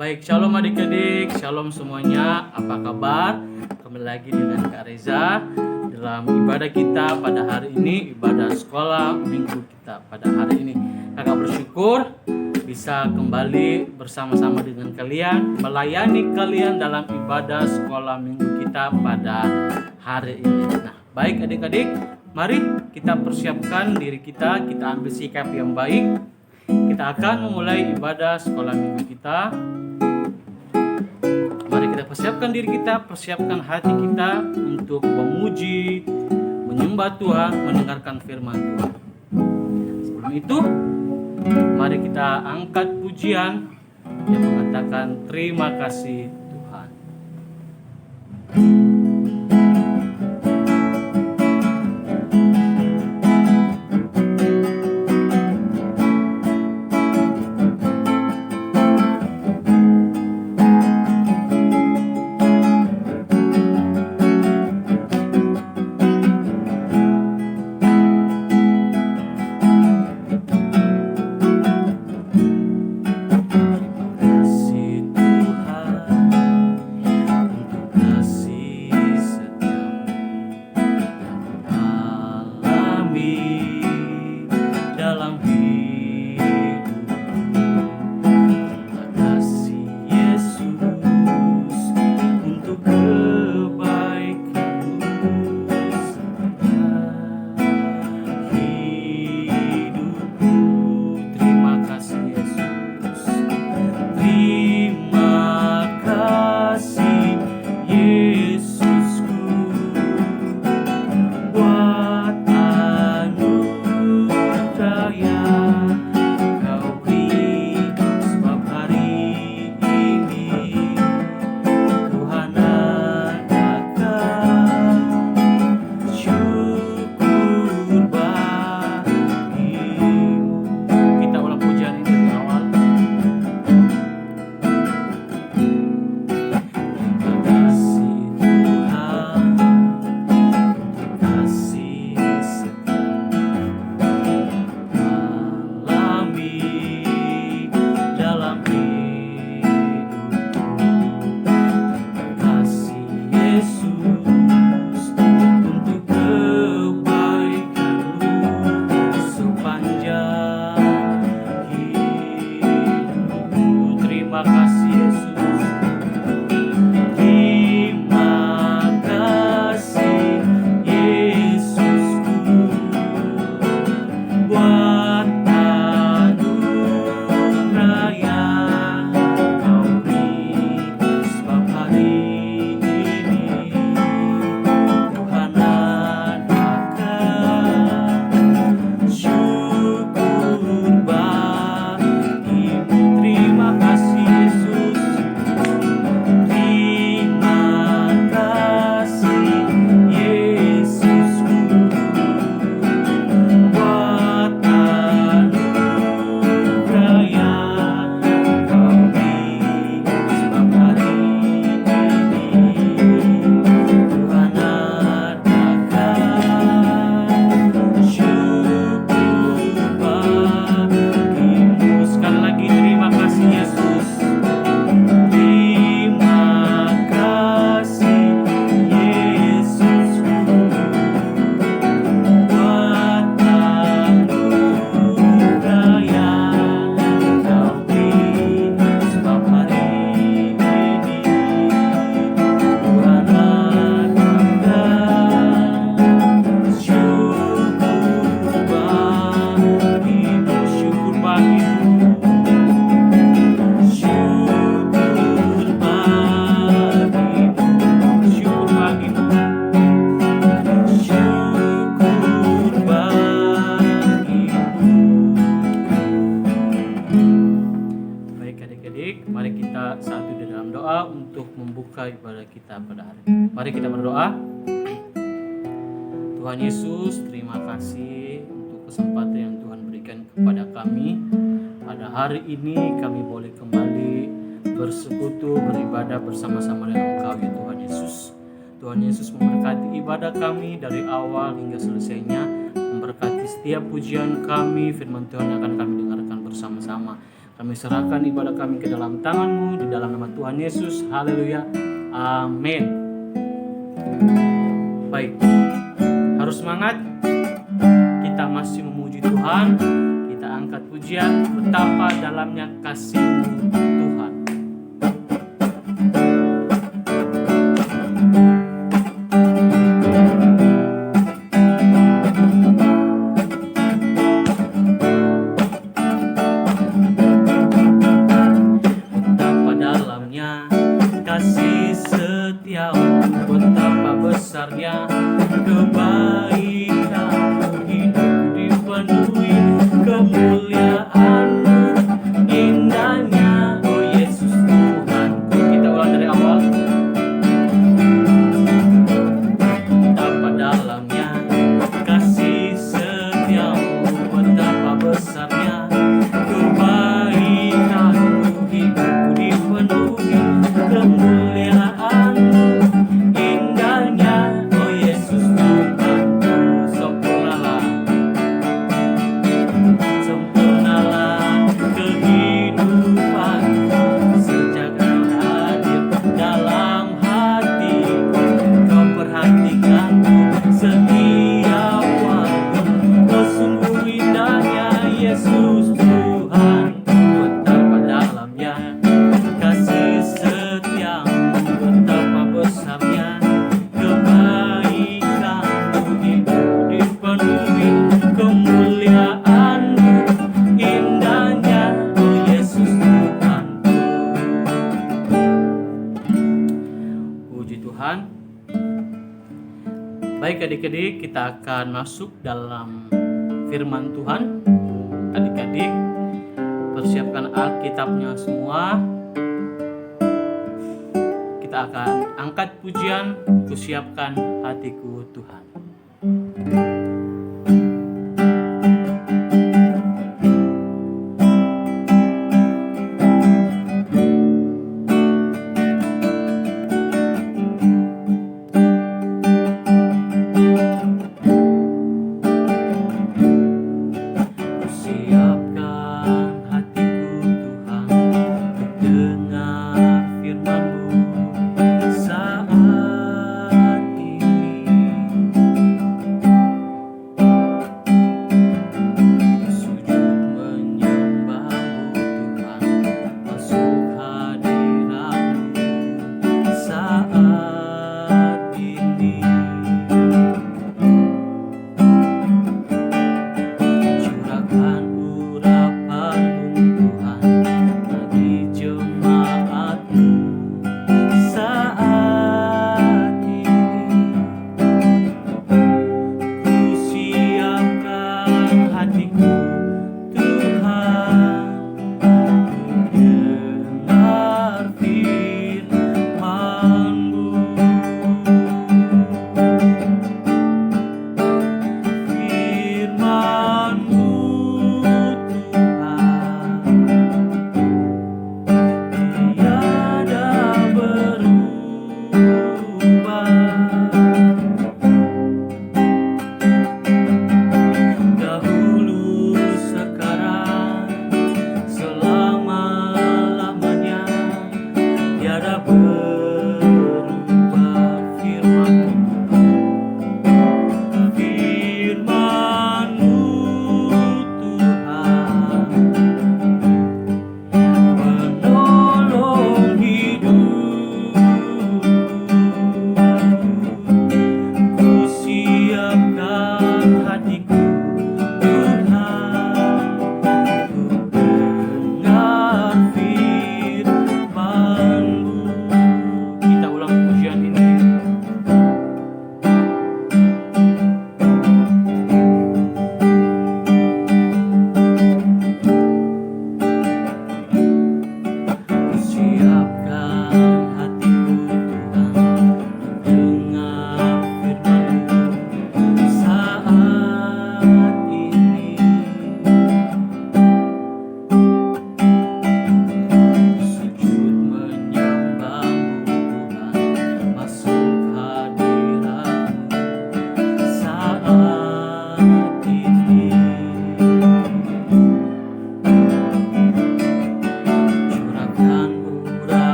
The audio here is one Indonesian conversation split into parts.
Baik, shalom adik-adik, shalom semuanya. Apa kabar? Kembali lagi dengan Kak Reza dalam ibadah kita pada hari ini, ibadah sekolah minggu kita pada hari ini. Kakak bersyukur bisa kembali bersama-sama dengan kalian, melayani kalian dalam ibadah sekolah minggu kita pada hari ini. Nah, baik adik-adik, mari kita persiapkan diri kita ambil sikap yang baik. Kita akan memulai ibadah sekolah minggu kita. Mari kita persiapkan diri kita, persiapkan hati kita untuk memuji, menyembah Tuhan, mendengarkan firman Tuhan. Sebelum itu, mari kita angkat pujian yang mengatakan terima kasih Tuhan. Ibadah kita pada hari ini. Mari kita berdoa. Tuhan Yesus, terima kasih untuk kesempatan yang Tuhan berikan kepada kami. Pada hari ini kami boleh kembali bersekutu, beribadah bersama-sama dengan Engkau ya Tuhan Yesus. Tuhan Yesus memberkati ibadah kami dari awal hingga selesainya, memberkati setiap pujian kami, firman Tuhan akan kami dengarkan bersama-sama. Kami serahkan ibadah kami ke dalam tangan-Mu, di dalam nama Tuhan Yesus. Haleluya. Amin. Baik, harus semangat. Kita masih memuji Tuhan. Kita angkat pujian, betapa dalamnya kasih-Mu Tuhan. Betapa dalamnya kasih setiamu, betapa besarnya kebaikan-Mu, hidupku dipenuhi kemuliaan-Mu, indahnya, oh Yesus Tuhanku. Kita ulang dari awal. Betapa dalamnya kasih setiamu, betapa besarnya kebaikan-Mu, hidupku dipenuhi kemuliaan-Mu, indahnya, oh Yesus Tuhanku. Sempurnalah, sempurnalah kehidupanku, sejak Kau hadir dalam hatiku. Kau perhatikanku setiap waktu, Kau sungguh indahnya, Yesus Tuhan. Betapa dalamnya kasih setiamu, betapa besarnya kebaikan-Mu, hidupku dipenuhi kemuliaan-Mu, indahnya, oh Yesus Tuhanku. Puji Tuhan. Baik adik-adik, kita akan masuk dalam firman Tuhan. Adik-adik, persiapkan Alkitabnya semua. Kita akan angkat pujian, kusiapkan hatiku Tuhan. Siapkan hatiku Tuhan untuk dengar firman-Mu saat ini.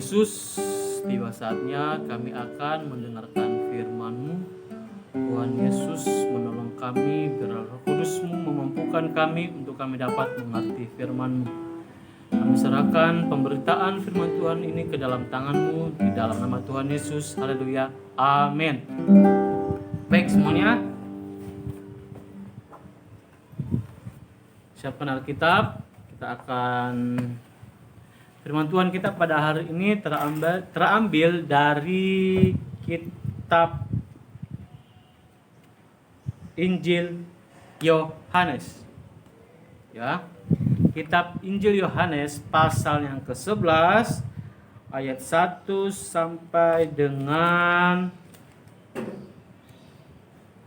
Yesus, tiba saatnya kami akan mendengarkan firman-Mu. Tuhan Yesus, menolong kami, biarlah Roh Kudus-Mu memampukan kami untuk kami dapat mengerti firman-Mu. Kami serahkan pemberitaan firman Tuhan ini ke dalam tangan-Mu, di dalam nama Tuhan Yesus. Haleluya. Amin. Baik semuanya, siapkan Alkitab. Kita akan firman Tuhan kita pada hari ini terambil dari kitab Injil Yohanes. Ya. Kitab Injil Yohanes pasal yang ke-11 ayat 1 sampai dengan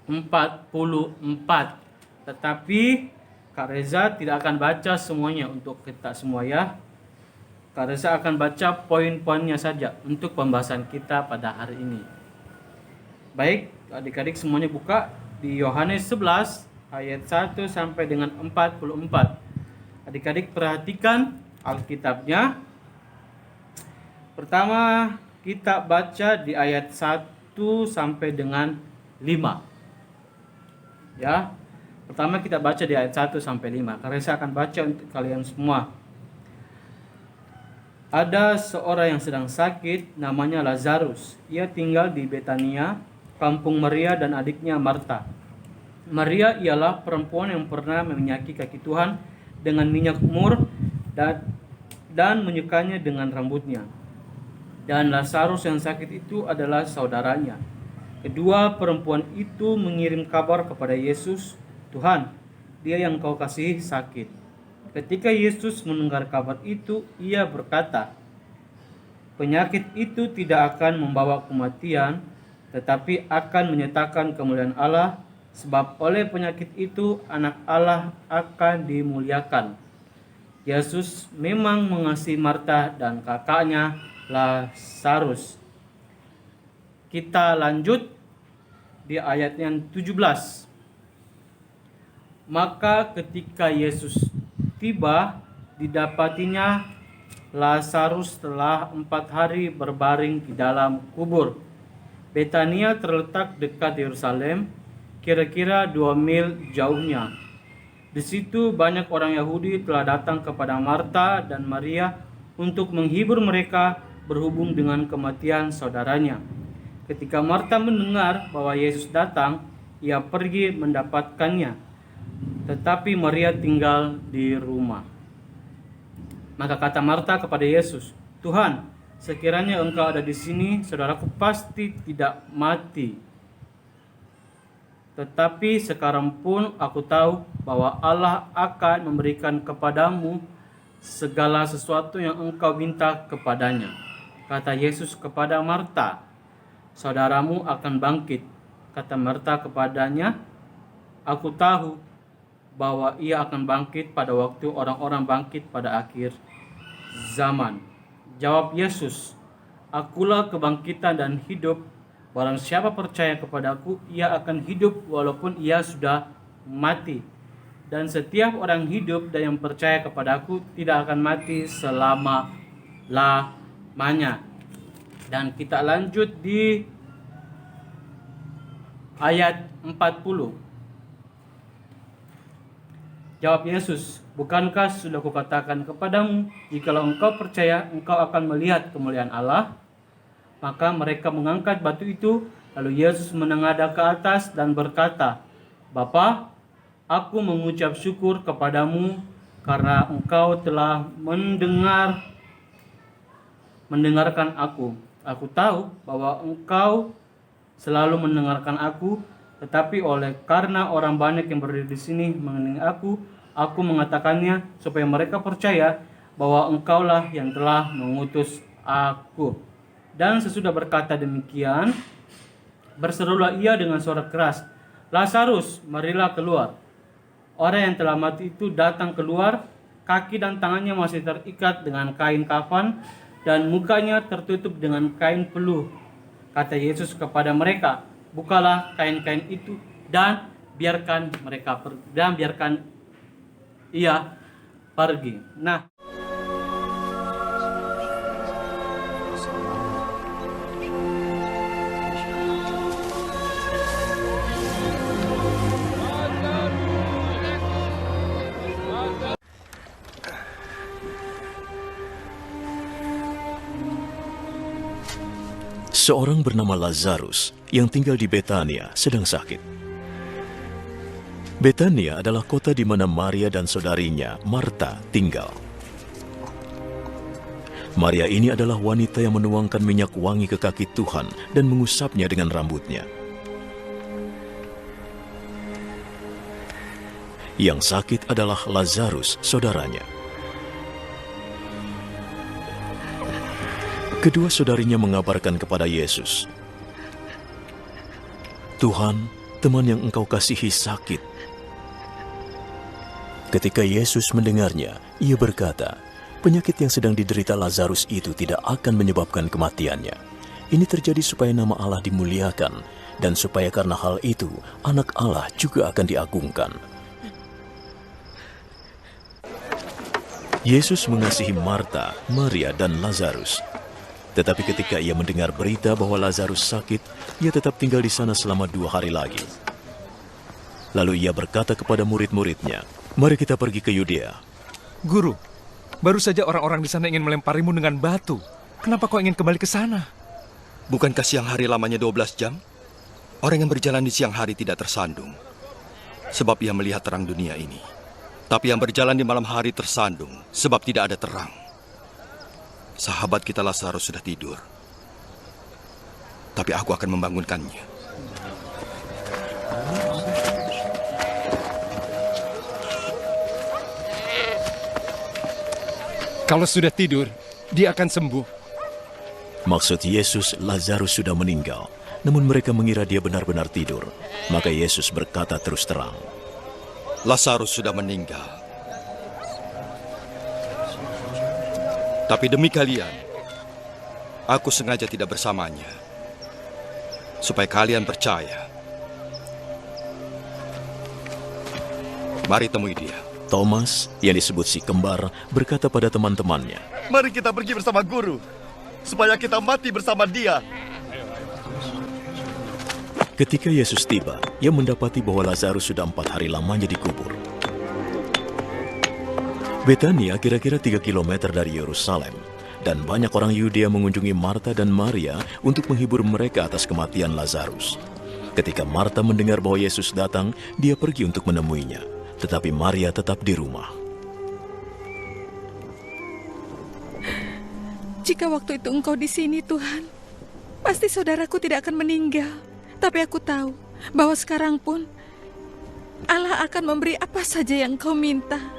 44. Tetapi Kak Reza tidak akan baca semuanya untuk kita semua ya. Kak Reza akan baca poin-poinnya saja untuk pembahasan kita pada hari ini. Baik, adik-adik semuanya buka di Yohanes 11 ayat 1 sampai dengan 44. Adik-adik perhatikan Alkitabnya. Pertama kita baca di ayat 1 sampai dengan 5. Ya. Pertama kita baca di ayat 1 sampai 5. Kak Reza akan baca untuk kalian semua. Ada seorang yang sedang sakit, namanya Lazarus. Ia tinggal di Betania, kampung Maria dan adiknya Marta. Maria ialah perempuan yang pernah meminyaki kaki Tuhan dengan minyak mur dan menyukanya dengan rambutnya. Dan Lazarus yang sakit itu adalah saudaranya. Kedua perempuan itu mengirim kabar kepada Yesus, "Tuhan, dia yang kau kasihi sakit." Ketika Yesus mendengar kabar itu, ia berkata, "Penyakit itu tidak akan membawa kematian, tetapi akan menyatakan kemuliaan Allah, sebab oleh penyakit itu anak Allah akan dimuliakan." Yesus memang mengasihi Marta dan kakaknya Lazarus. Kita lanjut di ayat yang 17. Maka ketika Yesus tiba, didapatinya Lazarus telah 4 hari berbaring di dalam kubur. Betania terletak dekat Yerusalem, kira-kira 2 mil jauhnya. Di situ banyak orang Yahudi telah datang kepada Marta dan Maria untuk menghibur mereka berhubung dengan kematian saudaranya. Ketika Marta mendengar bahwa Yesus datang, ia pergi mendapatkannya. Tetapi Maria tinggal di rumah. Maka kata Marta kepada Yesus, "Tuhan, sekiranya engkau ada di sini, saudaraku pasti tidak mati. Tetapi sekarang pun aku tahu bahwa Allah akan memberikan kepadamu segala sesuatu yang engkau minta kepadanya." Kata Yesus kepada Marta, "Saudaramu akan bangkit." Kata Marta kepadanya, "Aku tahu bahwa ia akan bangkit pada waktu orang-orang bangkit pada akhir zaman." Jawab Yesus, "Akulah kebangkitan dan hidup. Barang siapa percaya kepadaku, ia akan hidup walaupun ia sudah mati. Dan setiap orang hidup dan yang percaya kepadaku tidak akan mati selama-lamanya." Dan kita lanjut di ayat 40. Jawab Yesus, "Bukankah sudah kukatakan kepadamu, jikalau engkau percaya, engkau akan melihat kemuliaan Allah?" Maka mereka mengangkat batu itu, lalu Yesus menengadah ke atas dan berkata, "Bapa, aku mengucap syukur kepadamu karena engkau telah mendengarkan aku. Aku tahu bahwa engkau selalu mendengarkan aku, tetapi karena orang banyak yang berdiri di sini mengenai aku mengatakannya supaya mereka percaya bahwa engkaulah yang telah mengutus aku." Dan sesudah berkata demikian, berserulah ia dengan suara keras, "Lazarus, marilah keluar." Orang yang telah mati itu datang keluar, kaki dan tangannya masih terikat dengan kain kafan, dan mukanya tertutup dengan kain peluh. Kata Yesus kepada mereka, "Bukalah kain-kain itu dan biarkan ia pergi." Nah, Seorang bernama Lazarus yang tinggal di Betania sedang sakit. Betania adalah kota di mana Maria dan saudarinya, Marta, tinggal. Maria ini adalah wanita yang menuangkan minyak wangi ke kaki Tuhan dan mengusapnya dengan rambutnya. Yang sakit adalah Lazarus, saudaranya. Kedua saudarinya mengabarkan kepada Yesus, "Tuhan, teman yang engkau kasihi sakit." Ketika Yesus mendengarnya, ia berkata, penyakit yang sedang diderita Lazarus itu tidak akan menyebabkan kematiannya. Ini terjadi supaya nama Allah dimuliakan, dan supaya karena hal itu, anak Allah juga akan diagungkan. Yesus mengasihi Marta, Maria, dan Lazarus. Tetapi ketika ia mendengar berita bahwa Lazarus sakit, ia tetap tinggal di sana selama 2 hari lagi. Lalu ia berkata kepada murid-muridnya, "Mari kita pergi ke Yudea." Guru, baru saja orang-orang di sana ingin melemparimu dengan batu. Kenapa kau ingin kembali ke sana? Bukankah siang hari lamanya 12 jam? Orang yang berjalan di siang hari tidak tersandung, sebab ia melihat terang dunia ini. Tapi yang berjalan di malam hari tersandung, sebab tidak ada terang. Sahabat kita Lazarus sudah tidur, tapi aku akan membangunkannya. Kalau sudah tidur, dia akan sembuh. Maksud Yesus, Lazarus sudah meninggal, namun mereka mengira dia benar-benar tidur. Maka Yesus berkata terus terang, Lazarus sudah meninggal. Tapi demi kalian, aku sengaja tidak bersamanya, supaya kalian percaya. Mari temui dia. Thomas, yang disebut si kembar, berkata pada teman-temannya, "Mari kita pergi bersama guru, supaya kita mati bersama dia." Ketika Yesus tiba, ia mendapati bahwa Lazarus sudah 4 hari lamanya dikubur. Betania kira-kira 3 kilometer dari Yerusalem, dan banyak orang Yudea mengunjungi Marta dan Maria untuk menghibur mereka atas kematian Lazarus. Ketika Marta mendengar bahwa Yesus datang, dia pergi untuk menemuinya, tetapi Maria tetap di rumah. Jika waktu itu Engkau di sini, Tuhan, pasti saudaraku tidak akan meninggal. Tapi aku tahu bahwa sekarang pun Allah akan memberi apa saja yang Engkau minta.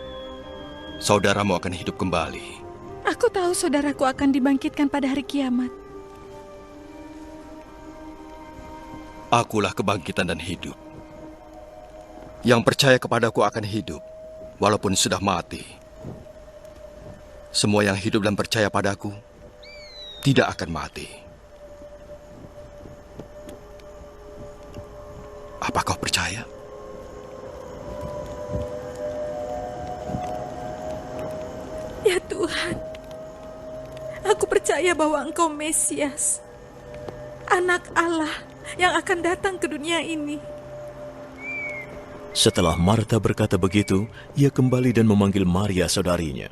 Saudaramu akan hidup kembali. Aku tahu saudaraku akan dibangkitkan pada hari kiamat. Akulah kebangkitan dan hidup. Yang percaya kepadaku akan hidup, walaupun sudah mati. Semua yang hidup dan percaya padaku tidak akan mati. Apa kau percaya? Ya Tuhan, aku percaya bahwa Engkau Mesias, Anak Allah yang akan datang ke dunia ini. Setelah Marta berkata begitu, ia kembali dan memanggil Maria saudarinya.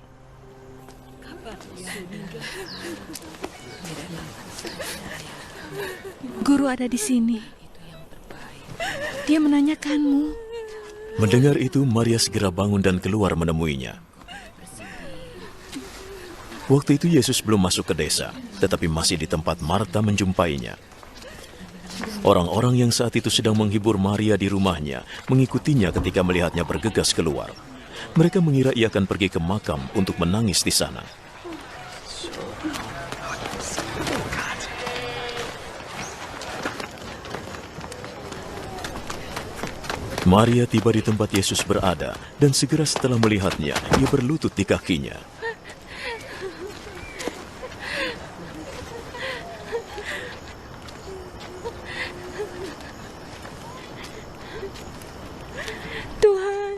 Guru ada di sini. Dia menanyakanmu. Mendengar itu, Maria segera bangun dan keluar menemuinya. Waktu itu Yesus belum masuk ke desa, tetapi masih di tempat Marta menjumpainya. Orang-orang yang saat itu sedang menghibur Maria di rumahnya mengikutinya ketika melihatnya bergegas keluar. Mereka mengira ia akan pergi ke makam untuk menangis di sana. Maria tiba di tempat Yesus berada, dan segera setelah melihatnya, ia berlutut di kakinya. Tuhan,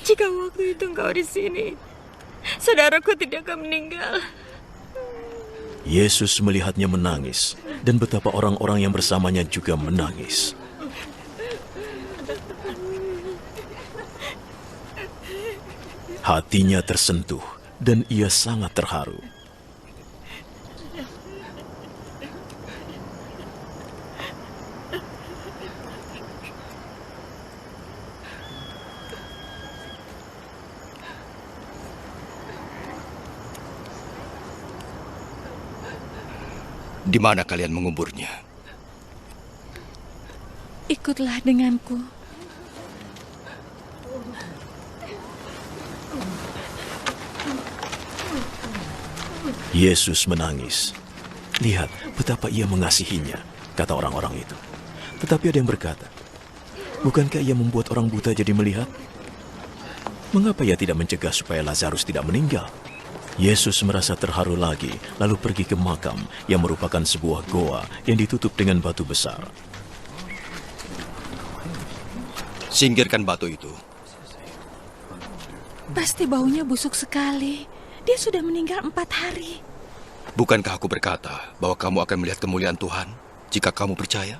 jika waktu itu Engkau di sini, saudaraku tidak akan meninggal. Yesus melihatnya menangis, dan betapa orang-orang yang bersamanya juga menangis. Hatinya tersentuh, dan ia sangat terharu. Di mana kalian menguburnya? Ikutlah denganku. Yesus menangis. Lihat betapa ia mengasihinya, kata orang-orang itu. Tetapi ada yang berkata, bukankah ia membuat orang buta jadi melihat? Mengapa ia tidak mencegah supaya Lazarus tidak meninggal? Yesus merasa terharu lagi, lalu pergi ke makam yang merupakan sebuah goa yang ditutup dengan batu besar. Singkirkan batu itu. Pasti baunya busuk sekali. Dia sudah meninggal 4 hari. Bukankah aku berkata bahwa kamu akan melihat kemuliaan Tuhan jika kamu percaya?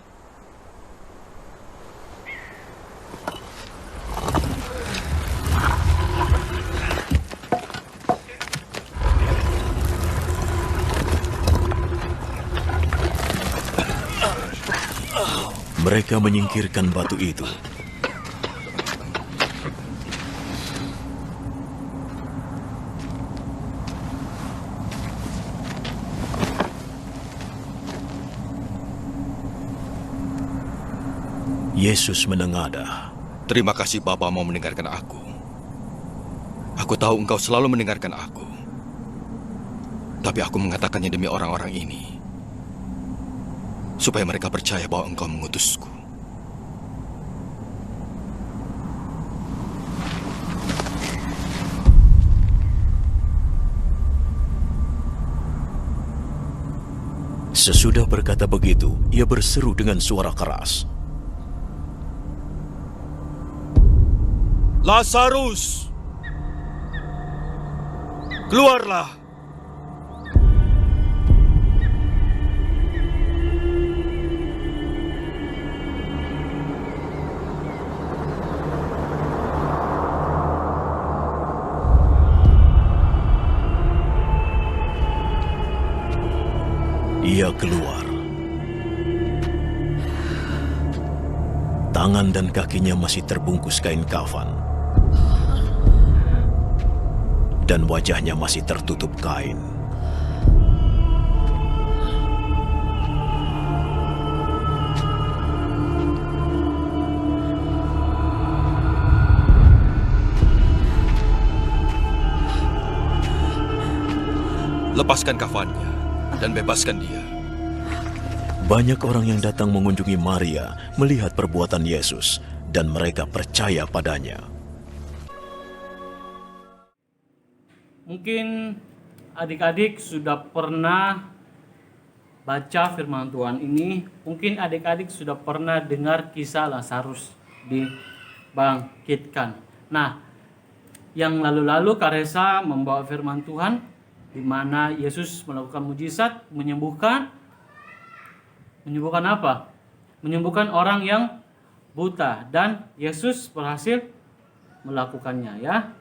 Mereka menyingkirkan batu itu. Yesus menengadah. Terima kasih Bapa mau mendengarkan aku. Aku tahu engkau selalu mendengarkan aku. Tapi aku mengatakannya demi orang-orang ini. Supaya mereka percaya bahwa engkau mengutusku. Sesudah berkata begitu, ia berseru dengan suara keras. Lazarus, keluarlah! Ia keluar. Tangan dan kakinya masih terbungkus kain kafan. Dan wajahnya masih tertutup kain. Lepaskan kafannya dan bebaskan dia. Banyak orang yang datang mengunjungi Maria melihat perbuatan Yesus dan mereka percaya padanya. Mungkin adik-adik sudah pernah baca firman Tuhan ini. Mungkin adik-adik sudah pernah dengar kisah Lazarus dibangkitkan. Nah, yang lalu-lalu Kak Reza membawa firman Tuhan di mana Yesus melakukan mujizat, menyembuhkan apa? Menyembuhkan orang yang buta, dan Yesus berhasil melakukannya, ya.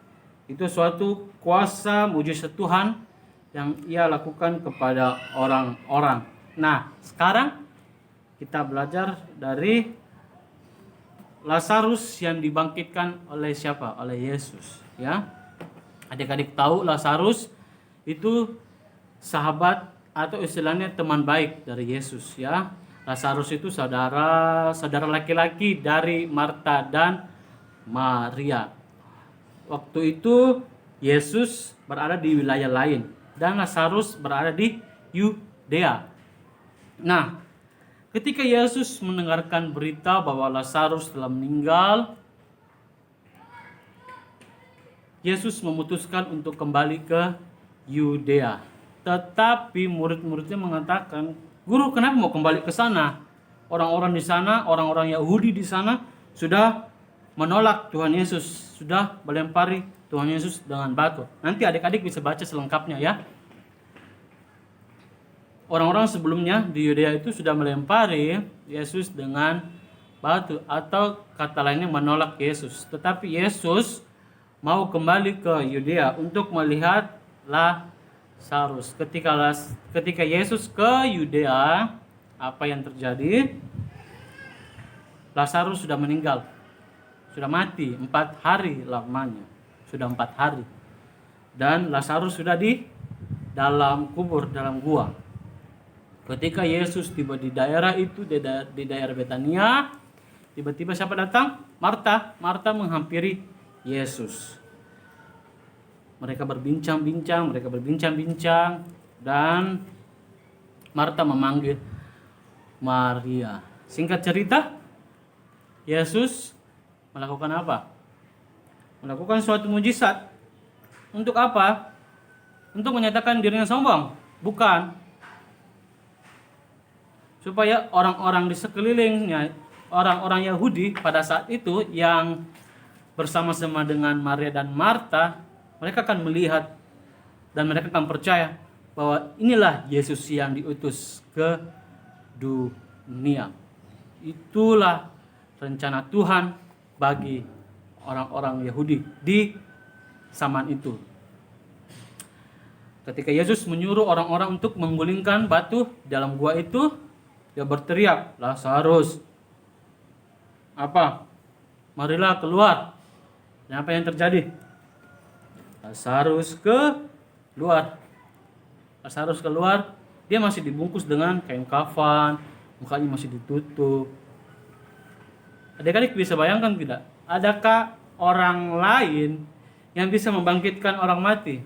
Itu suatu kuasa mujizat Tuhan yang ia lakukan kepada orang-orang. Nah, sekarang kita belajar dari Lazarus yang dibangkitkan oleh siapa? Oleh Yesus, ya. Adik-adik tahu Lazarus itu sahabat atau istilahnya teman baik dari Yesus, ya. Lazarus itu saudara laki-laki dari Marta dan Maria. Waktu itu Yesus berada di wilayah lain dan Lazarus berada di Yudea. Nah, ketika Yesus mendengarkan berita bahwa Lazarus telah meninggal, Yesus memutuskan untuk kembali ke Yudea. Tetapi murid-muridnya mengatakan, "Guru, kenapa mau kembali ke sana? Orang-orang di sana, orang-orang Yahudi di sana sudah menolak Tuhan Yesus, sudah melempari Tuhan Yesus dengan batu." Nanti adik-adik bisa baca selengkapnya, ya. Orang-orang sebelumnya di Yudea itu sudah melempari Yesus dengan batu, atau kata lainnya menolak Yesus. Tetapi Yesus mau kembali ke Yudea untuk melihat Lazarus. Ketika Yesus ke Yudea, apa yang terjadi? Lazarus sudah meninggal, sudah mati 4 hari lamanya, sudah 4 hari. Dan Lazarus sudah di dalam kubur, dalam gua. Ketika Yesus tiba di daerah itu, di daerah Betania, tiba-tiba siapa datang? Marta menghampiri Yesus. Mereka berbincang-bincang, dan Marta memanggil Maria. Singkat cerita, Yesus melakukan apa? Melakukan suatu mujizat. Untuk apa? Untuk menyatakan dirinya sombong? Bukan. Supaya orang-orang di sekelilingnya, orang-orang Yahudi pada saat itu yang bersama-sama dengan Maria dan Marta, mereka akan melihat dan mereka akan percaya bahwa inilah Yesus yang diutus ke dunia. Itulah rencana Tuhan bagi orang-orang Yahudi di zaman itu. Ketika Yesus menyuruh orang-orang untuk menggulingkan batu dalam gua itu, dia berteriak, "Lazarus, apa? Marilah keluar." Dan apa yang terjadi? Lazarus keluar. Dia masih dibungkus dengan kain kafan, mukanya masih ditutup. Adik-adik bisa bayangkan tidak? Adakah orang lain yang bisa membangkitkan orang mati?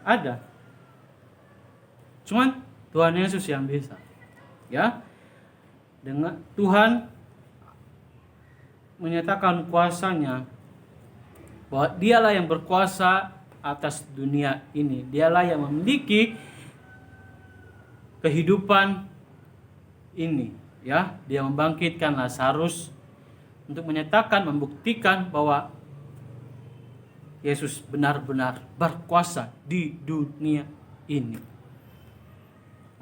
Ada. Cuman Tuhan Yesus yang bisa. Ya. Dengan Tuhan menyatakan kuasanya bahwa dialah yang berkuasa atas dunia ini. Dialah yang memiliki kehidupan ini, ya. Dia membangkitkan Lazarus untuk menyatakan, membuktikan bahwa Yesus benar-benar berkuasa di dunia ini.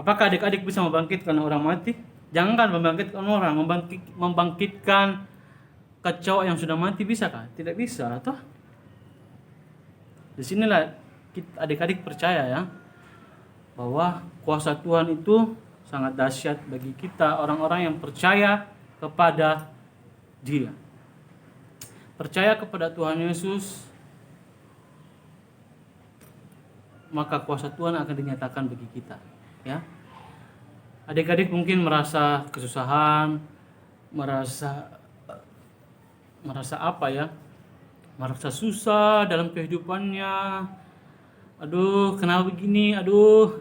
Apakah adik-adik bisa membangkitkan orang mati? Jangankan membangkitkan orang, membangkitkan kecoa yang sudah mati, bisakah? Tidak bisa, toh? Disinilah adik-adik percaya ya, bahwa kuasa Tuhan itu sangat dahsyat bagi kita, orang-orang yang percaya kepada Dia. Percaya kepada Tuhan Yesus, maka kuasa Tuhan akan dinyatakan bagi kita, ya. Adik-adik mungkin merasa kesusahan, merasa apa ya? Merasa susah dalam kehidupannya. Aduh, kenapa begini? Aduh,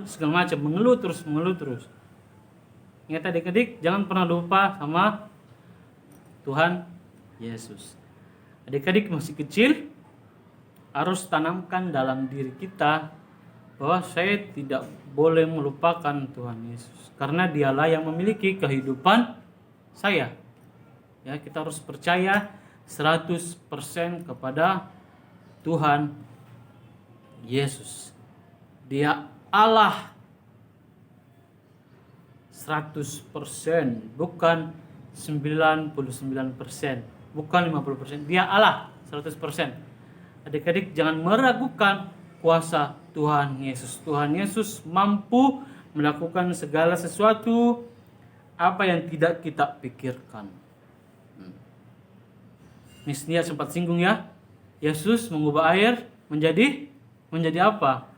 segala macam, mengeluh terus. Ingat adik-adik, jangan pernah lupa sama Tuhan Yesus. Adik-adik masih kecil, harus tanamkan dalam diri kita bahwa saya tidak boleh melupakan Tuhan Yesus, karena Dialah yang memiliki kehidupan saya. Ya, kita harus percaya 100% kepada Tuhan Yesus. Dia Allah 100%, bukan 99%, bukan 50%. Dia Allah 100%. Adik-adik jangan meragukan kuasa Tuhan Yesus. Tuhan Yesus mampu melakukan segala sesuatu apa yang tidak kita pikirkan. Miss Nia sempat singgung ya, Yesus mengubah air menjadi apa?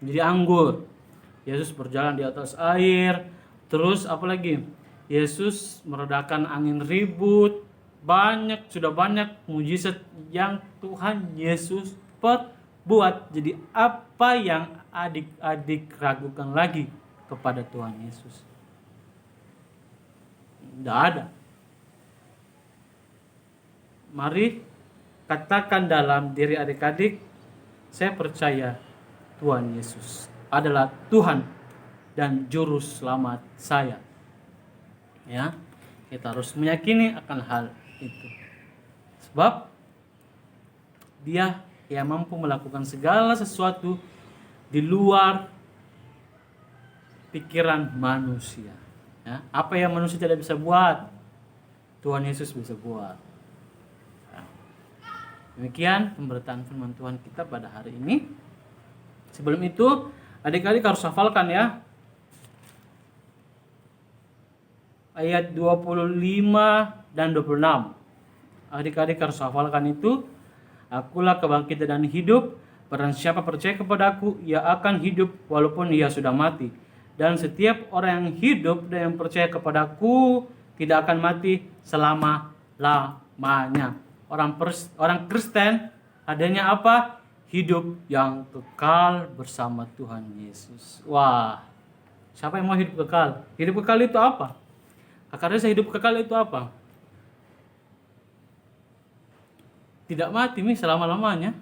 Menjadi anggur. Yesus berjalan di atas air. Terus apa lagi? Yesus meredakan angin ribut. Sudah banyak mujizat yang Tuhan Yesus perbuat. Jadi apa yang adik-adik ragukan lagi kepada Tuhan Yesus? Tidak ada. Mari katakan dalam diri adik-adik, saya percaya Tuhan Yesus adalah Tuhan dan juru selamat saya. Ya, kita harus meyakini akan hal itu. Sebab Dia yang mampu melakukan segala sesuatu di luar pikiran manusia. Ya, apa yang manusia tidak bisa buat, Tuhan Yesus bisa buat. Ya. Demikian pemberitaan firman Tuhan kita pada hari ini. Sebelum itu, adik-adik harus hafalkan ya. Ayat 25 dan 26. Adik-adik harus hafalkan itu. Akulah kebangkitan dan hidup. Barang siapa percaya kepadaku, ia akan hidup walaupun ia sudah mati. Dan setiap orang yang hidup dan yang percaya kepadaku tidak akan mati selama-lamanya. Orang Kristen adanya apa? Hidup yang kekal bersama Tuhan Yesus. Wah, siapa yang mau hidup kekal? Hidup kekal itu apa? Akarnya hidup kekal itu apa? Tidak mati nih selama-lamanya.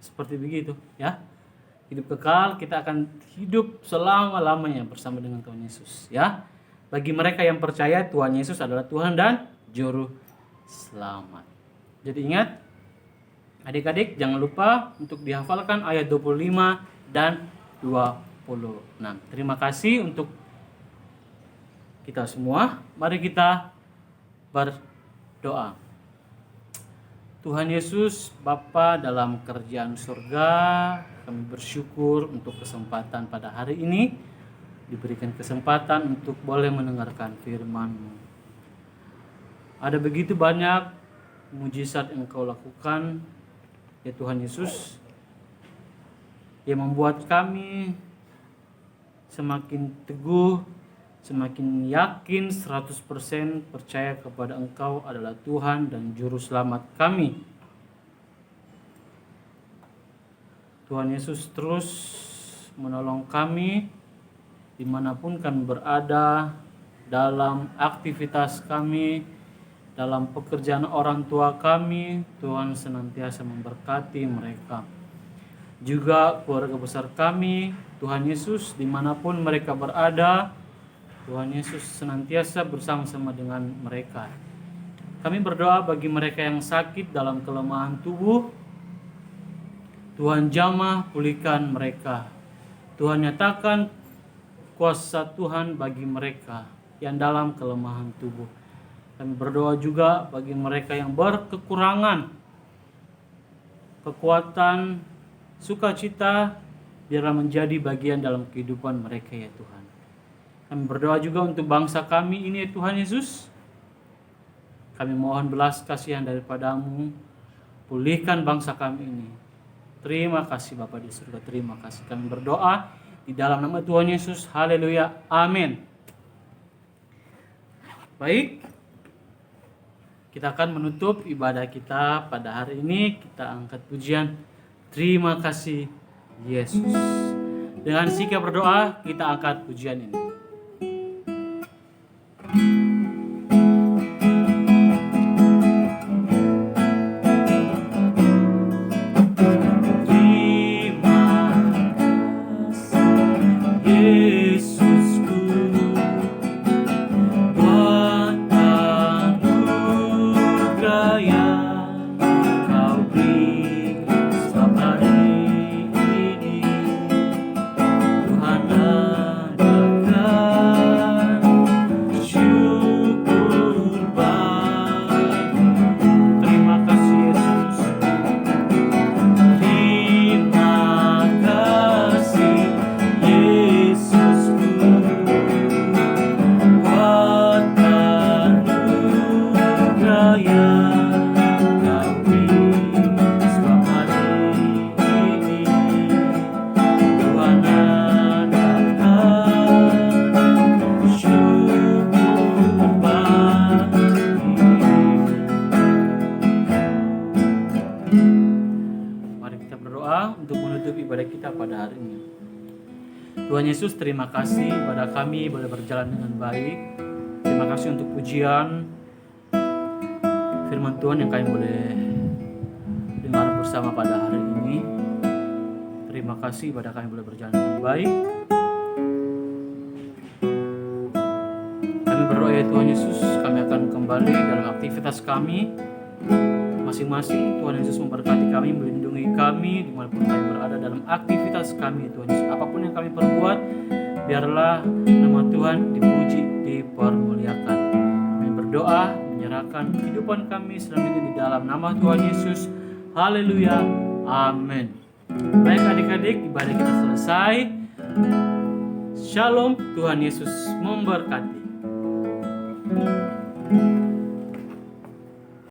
Seperti begitu ya. Hidup kekal, kita akan hidup selama-lamanya bersama dengan Tuhan Yesus ya. Bagi mereka yang percaya Tuhan Yesus adalah Tuhan dan Juru Selamat. Jadi ingat, adik-adik jangan lupa untuk dihafalkan ayat 25 dan 26. Terima kasih untuk kita semua. Mari kita berdoa. Tuhan Yesus, Bapa dalam kerajaan surga, kami bersyukur untuk kesempatan pada hari ini. Diberikan kesempatan untuk boleh mendengarkan firman-Mu. Ada begitu banyak mujizat yang Kau lakukan, ya Tuhan Yesus, yang membuat kami semakin teguh, semakin yakin 100% percaya kepada Engkau adalah Tuhan dan Juru Selamat kami. Tuhan Yesus terus menolong kami dimanapun kami berada, dalam aktivitas kami, dalam pekerjaan orang tua kami. Tuhan senantiasa memberkati mereka. Juga keluarga besar kami, Tuhan Yesus dimanapun mereka berada, Tuhan Yesus senantiasa bersama-sama dengan mereka. Kami berdoa bagi mereka yang sakit dalam kelemahan tubuh, Tuhan jamah pulihkan mereka. Tuhan nyatakan kuasa Tuhan bagi mereka yang dalam kelemahan tubuh. Kami berdoa juga bagi mereka yang berkekurangan kekuatan, sukacita, biarlah menjadi bagian dalam kehidupan mereka ya Tuhan. Kami berdoa juga untuk bangsa kami ini ya Tuhan Yesus. Kami mohon belas kasihan daripada-Mu, pulihkan bangsa kami ini. Terima kasih Bapa di surga, terima kasih. Kami berdoa di dalam nama Tuhan Yesus, haleluya, amin. Baik, kita akan menutup ibadah kita pada hari ini. Kita angkat pujian, terima kasih Yesus. Dengan sikap berdoa, kita angkat pujian ini. Tuhan Yesus, terima kasih pada kami boleh berjalan dengan baik. Terima kasih untuk pujian firman Tuhan yang kami boleh dengar bersama pada hari ini. Terima kasih pada kami boleh berjalan dengan baik. Kami berdoa ya Tuhan Yesus, kami akan kembali dalam aktivitas kami masing-masing. Tuhan Yesus memberkati kami, melindungi kami dimanapun kami berada dalam aktivitas kami. Tuhan Yesus, apapun yang kami perbuat, biarlah nama Tuhan dipuji, dipermuliakan. Kami berdoa menyerahkan kehidupan kami selanjutnya di dalam nama Tuhan Yesus. Haleluya. Amin. Baik adik-adik, ibadah kita selesai. Shalom, Tuhan Yesus memberkati.